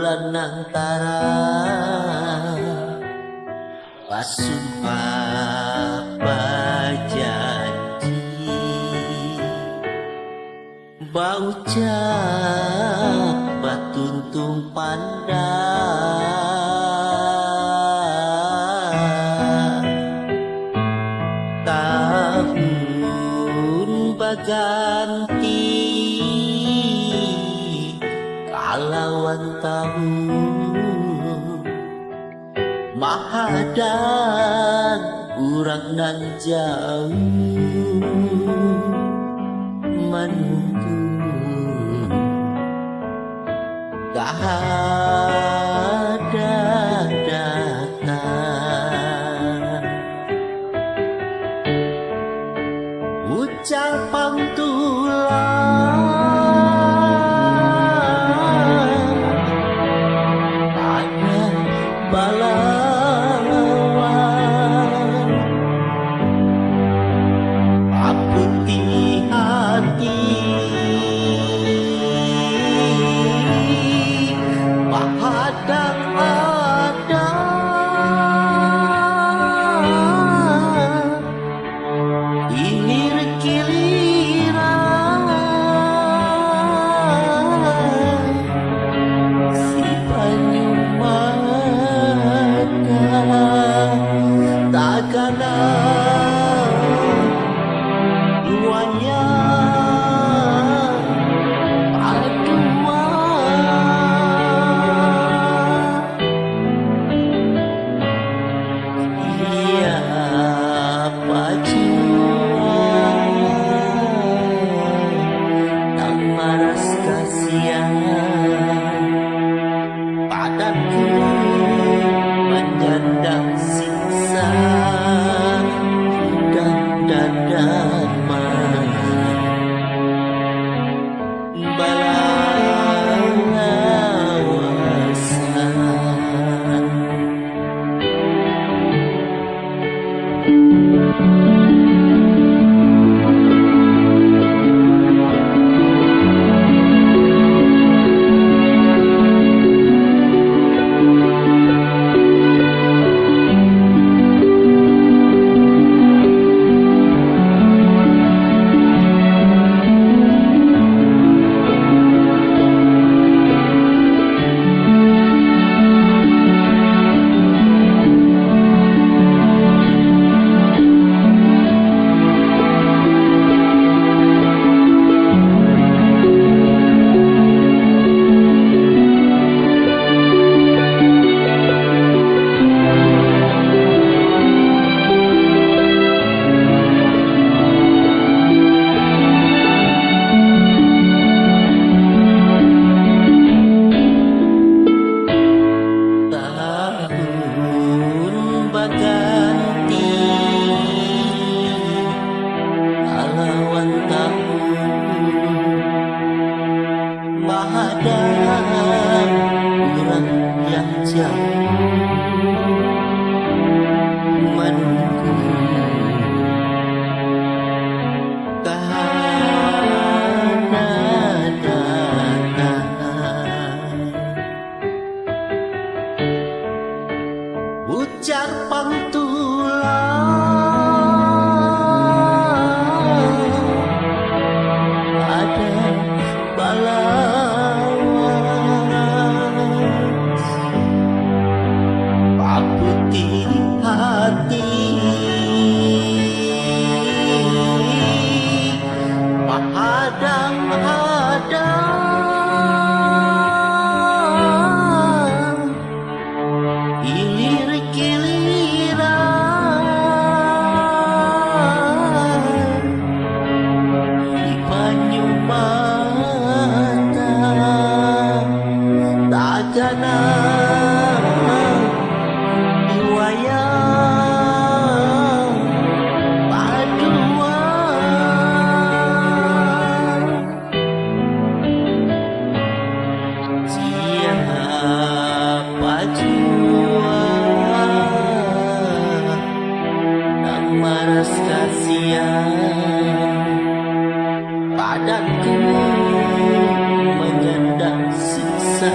bulan antara pasumpah janji baucap batuntung pandang tahun baganti kalawan tahun mahadan urang nan jauh menunggu gak ada datang ucapan tulang ada balawan aku di hati bahadang ada ini giliran si Banyumata takana duanya adua iya pacuan tak maras kasihan padaku menyandang siksa dan dama balawasan mahadang urang yang jauh menunggu karena datang ujar pantulang ada balawas aku di hati hadang-hadang ilir-giliran di Banyumata takana wayang paduan siapa jua tak maras kasihan padaku menyandang siksa